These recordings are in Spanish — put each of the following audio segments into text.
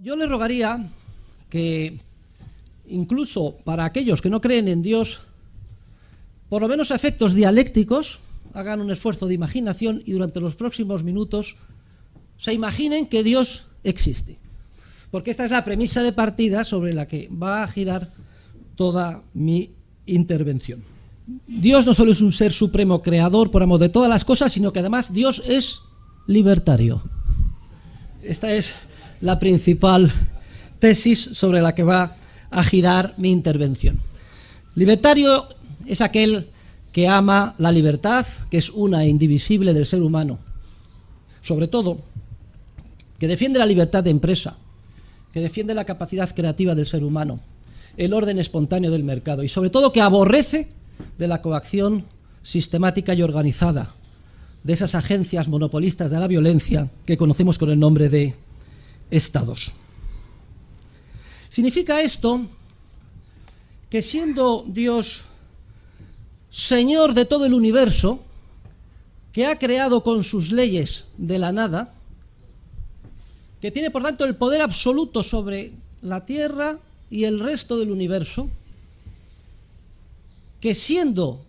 Yo le rogaría que incluso para aquellos que no creen en Dios, por lo menos a efectos dialécticos, hagan un esfuerzo de imaginación y durante los próximos minutos se imaginen que Dios existe. Porque esta es la premisa de partida sobre la que va a girar toda mi intervención. Dios no solo es un ser supremo creador por amor de todas las cosas, sino que además Dios es libertario. Esta es la principal tesis sobre la que va a girar mi intervención. Libertario es aquel que ama la libertad, que es una e indivisible del ser humano. Sobre todo, que defiende la libertad de empresa, que defiende la capacidad creativa del ser humano, el orden espontáneo del mercado y sobre todo que aborrece de la coacción sistemática y organizada de esas agencias monopolistas de la violencia que conocemos con el nombre de estados. Significa esto que siendo Dios Señor de todo el universo, que ha creado con sus leyes de la nada, que tiene por tanto el poder absoluto sobre la Tierra y el resto del universo, que siendo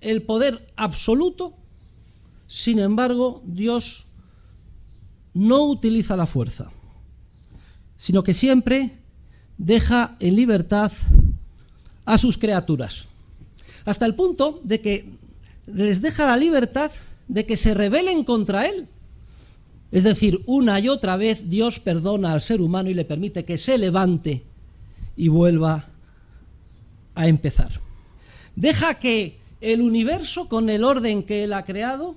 el poder absoluto, sin embargo, Dios no utiliza la fuerza, sino que siempre deja en libertad a sus criaturas, hasta el punto de que les deja la libertad de que se rebelen contra Él. Es decir, una y otra vez Dios perdona al ser humano y le permite que se levante y vuelva a empezar. Deja que el universo, con el orden que Él ha creado,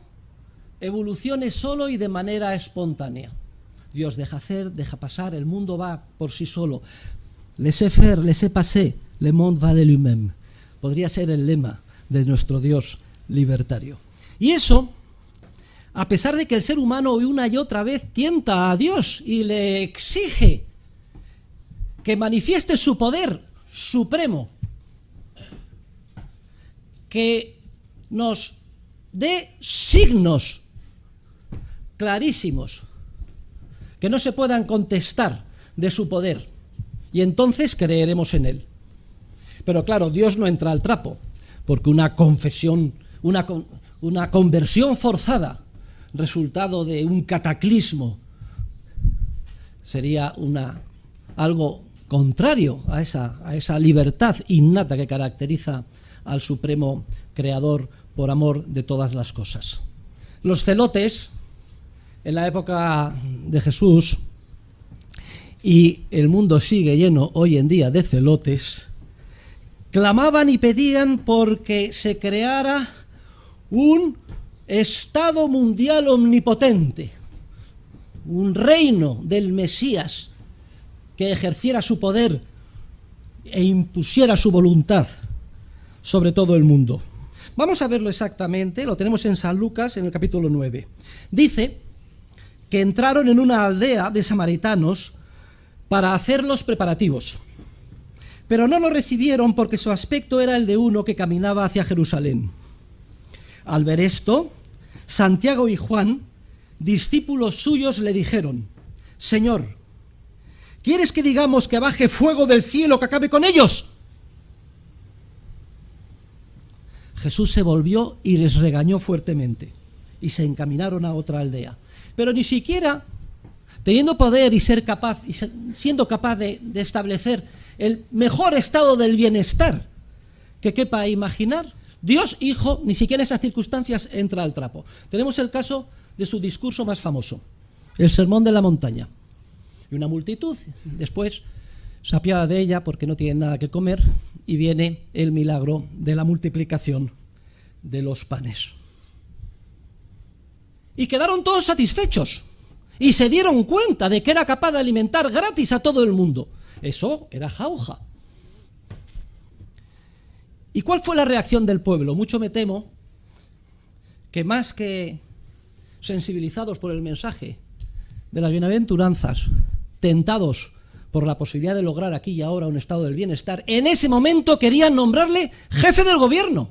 evolucione solo y de manera espontánea. Dios deja hacer, deja pasar, el mundo va por sí solo. Laissez faire, laissez passer, le monde va de lui-même. Podría ser el lema de nuestro Dios libertario. Y eso, a pesar de que el ser humano una y otra vez tienta a Dios y le exige que manifieste su poder supremo, que nos dé signos clarísimos que no se puedan contestar de su poder, y entonces creeremos en Él. Pero claro, Dios no entra al trapo, porque una confesión, una conversión forzada, resultado de un cataclismo, sería algo contrario a esa libertad innata que caracteriza al supremo creador por amor de todas las cosas. Los celotes, en la época de Jesús, y el mundo sigue lleno hoy en día de celotes, clamaban y pedían porque se creara un Estado mundial omnipotente, un reino del Mesías que ejerciera su poder e impusiera su voluntad sobre todo el mundo. Vamos a verlo exactamente, lo tenemos en San Lucas, en el capítulo 9. Dice que entraron en una aldea de samaritanos para hacer los preparativos, pero no lo recibieron porque su aspecto era el de uno que caminaba hacia Jerusalén. Al ver esto, Santiago y Juan, discípulos suyos, le dijeron: Señor, ¿quieres que digamos que baje fuego del cielo que acabe con ellos? Jesús se volvió y les regañó fuertemente, y se encaminaron a otra aldea. Pero ni siquiera, teniendo poder y siendo capaz de establecer el mejor estado del bienestar que quepa imaginar, Dios Hijo, ni siquiera en esas circunstancias entra al trapo. Tenemos el caso de su discurso más famoso, el Sermón de la Montaña. Y una multitud, después, se apiada de ella porque no tienen nada que comer, y viene el milagro de la multiplicación de los panes. Y quedaron todos satisfechos, y se dieron cuenta de que era capaz de alimentar gratis a todo el mundo. Eso era jauja. ¿Y cuál fue la reacción del pueblo? Mucho me temo que más que sensibilizados por el mensaje de las bienaventuranzas, tentados por la posibilidad de lograr aquí y ahora un estado del bienestar, en ese momento querían nombrarle jefe del gobierno,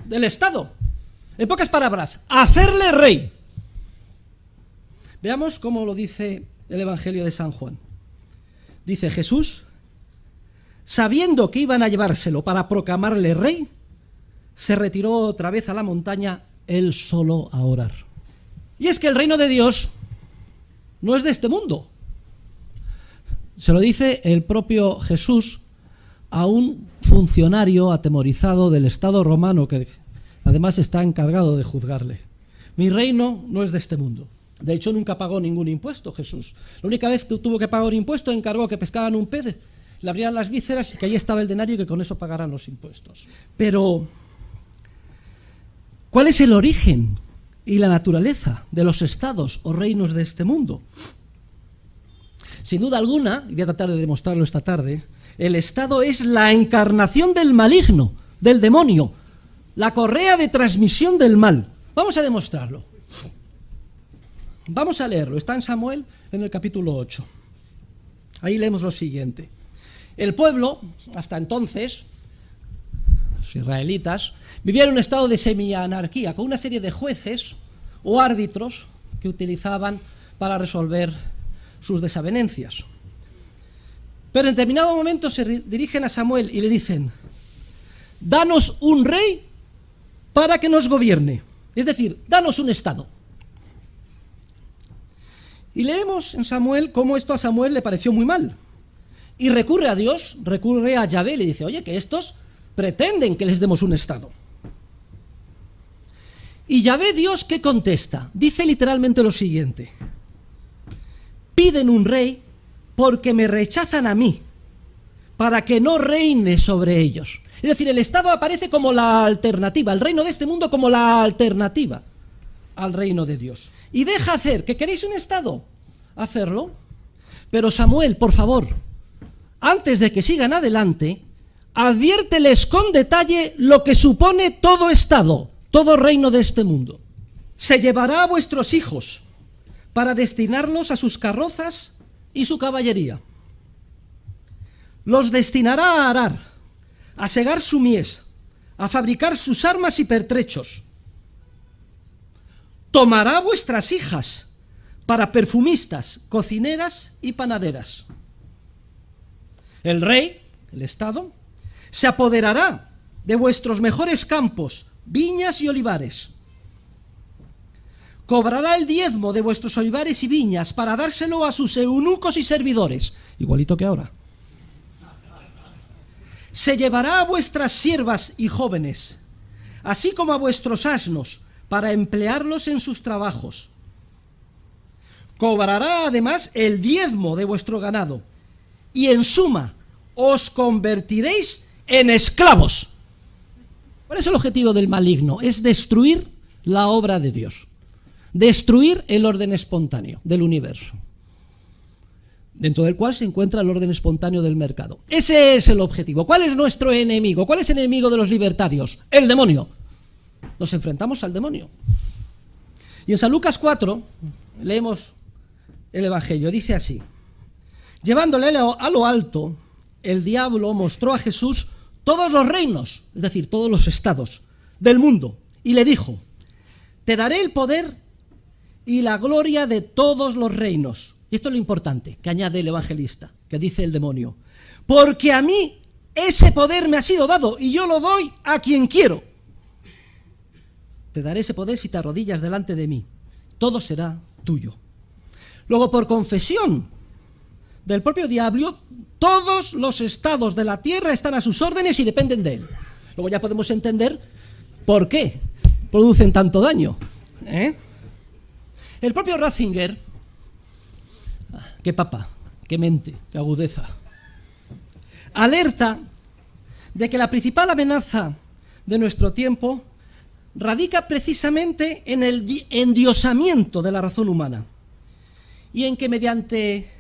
del Estado. En pocas palabras, hacerle rey. Veamos cómo lo dice el Evangelio de San Juan. Dice: Jesús, sabiendo que iban a llevárselo para proclamarle rey, se retiró otra vez a la montaña él solo a orar. Y es que el reino de Dios no es de este mundo. Se lo dice el propio Jesús a un funcionario atemorizado del Estado romano que además está encargado de juzgarle. Mi reino no es de este mundo. De hecho, nunca pagó ningún impuesto Jesús. La única vez que tuvo que pagar un impuesto, encargó que pescaran un pez, le abrieran las vísceras y que allí estaba el denario y que con eso pagaran los impuestos. Pero, ¿cuál es el origen y la naturaleza de los estados o reinos de este mundo? Sin duda alguna, y voy a tratar de demostrarlo esta tarde, el Estado es la encarnación del maligno, del demonio, la correa de transmisión del mal. Vamos a demostrarlo. Vamos a leerlo. Está en Samuel, en el capítulo 8. Ahí leemos lo siguiente. El pueblo, hasta entonces, los israelitas, vivían en un estado de semi-anarquía, con una serie de jueces o árbitros que utilizaban para resolver sus desavenencias. Pero en determinado momento se dirigen a Samuel y le dicen: danos un rey para que nos gobierne. Es decir, danos un estado. Y leemos en Samuel cómo esto a Samuel le pareció muy mal. Y recurre a Dios, recurre a Yahvé y le dice: oye, que estos pretenden que les demos un estado. Y Yahvé, Dios, ¿qué contesta? Dice literalmente lo siguiente: piden un rey porque me rechazan a mí, para que no reine sobre ellos. Es decir, el Estado aparece como la alternativa, el reino de este mundo como la alternativa al reino de Dios. Y deja hacer, ¿que queréis un Estado? Hacerlo. Pero Samuel, por favor, antes de que sigan adelante, adviérteles con detalle lo que supone todo Estado, todo reino de este mundo. Se llevará a vuestros hijos para destinarlos a sus carrozas y su caballería. Los destinará a arar, a segar su mies, a fabricar sus armas y pertrechos. Tomará vuestras hijas para perfumistas, cocineras y panaderas. El rey, el Estado, se apoderará de vuestros mejores campos, viñas y olivares. Cobrará el diezmo de vuestros olivares y viñas para dárselo a sus eunucos y servidores, igualito que ahora. Se llevará a vuestras siervas y jóvenes, así como a vuestros asnos, para emplearlos en sus trabajos. Cobrará además el diezmo de vuestro ganado, y en suma os convertiréis en esclavos. ¿Cuál es el objetivo del maligno? Es destruir la obra de Dios, destruir el orden espontáneo del universo, dentro del cual se encuentra el orden espontáneo del mercado. Ese es el objetivo. ¿Cuál es nuestro enemigo? ¿Cuál es el enemigo de los libertarios? El demonio. Nos enfrentamos al demonio. Y en San Lucas 4 leemos el Evangelio. Dice así: llevándole a lo alto, el diablo mostró a Jesús todos los reinos, es decir, todos los estados del mundo, y le dijo: te daré el poder y la gloria de todos los reinos. Y esto es lo importante que añade el evangelista, que dice el demonio: porque a mí ese poder me ha sido dado y yo lo doy a quien quiero. Te daré ese poder si te arrodillas delante de mí. Todo será tuyo. Luego, por confesión del propio diablo, todos los estados de la tierra están a sus órdenes y dependen de él. Luego ya podemos entender por qué producen tanto daño. El propio Ratzinger, qué papa, qué mente, qué agudeza, alerta de que la principal amenaza de nuestro tiempo radica precisamente en el endiosamiento de la razón humana y en que mediante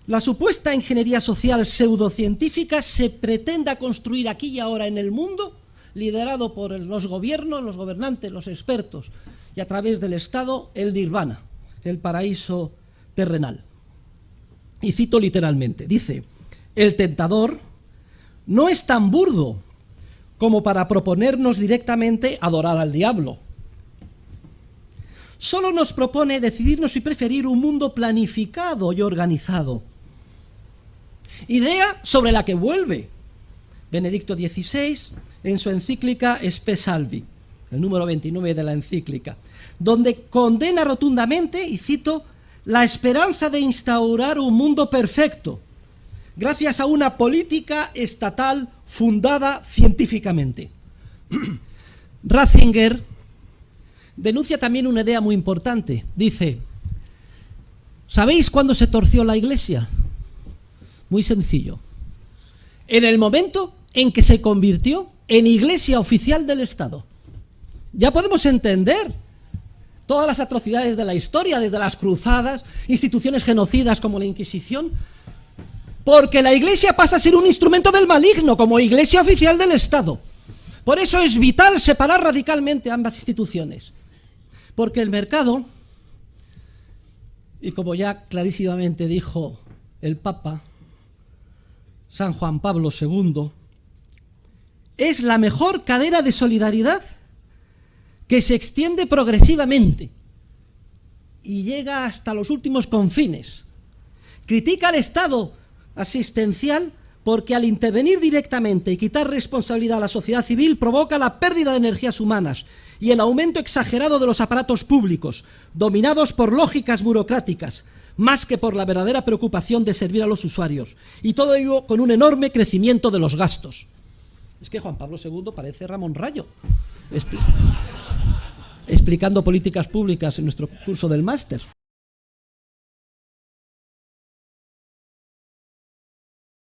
la supuesta ingeniería social pseudocientífica se pretenda construir aquí y ahora en el mundo, liderado por los gobiernos, los gobernantes, los expertos y a través del Estado, el nirvana, el paraíso terrenal. Y cito literalmente, dice: el tentador no es tan burdo como para proponernos directamente adorar al diablo. solo nos propone decidirnos y preferir un mundo planificado y organizado. Idea sobre la que vuelve Benedicto XVI en su encíclica Spe Salvi, el número 29 de la encíclica, donde condena rotundamente, y cito, la esperanza de instaurar un mundo perfecto, gracias a una política estatal fundada científicamente. Ratzinger denuncia también una idea muy importante. Dice, ¿sabéis cuándo se torció la Iglesia? Muy sencillo. En el momento en que se convirtió en Iglesia oficial del Estado. Ya podemos entender todas las atrocidades de la historia, desde las cruzadas, instituciones genocidas como la Inquisición, porque la Iglesia pasa a ser un instrumento del maligno, como Iglesia oficial del Estado. Por eso es vital separar radicalmente ambas instituciones. Porque el mercado, y como ya clarísimamente dijo el Papa San Juan Pablo II, es la mejor cadena de solidaridad que se extiende progresivamente y llega hasta los últimos confines. Critica al Estado asistencial porque al intervenir directamente y quitar responsabilidad a la sociedad civil provoca la pérdida de energías humanas y el aumento exagerado de los aparatos públicos, dominados por lógicas burocráticas, más que por la verdadera preocupación de servir a los usuarios, y todo ello con un enorme crecimiento de los gastos. Es que Juan Pablo II parece Ramón Rayo, explicando políticas públicas en nuestro curso del máster.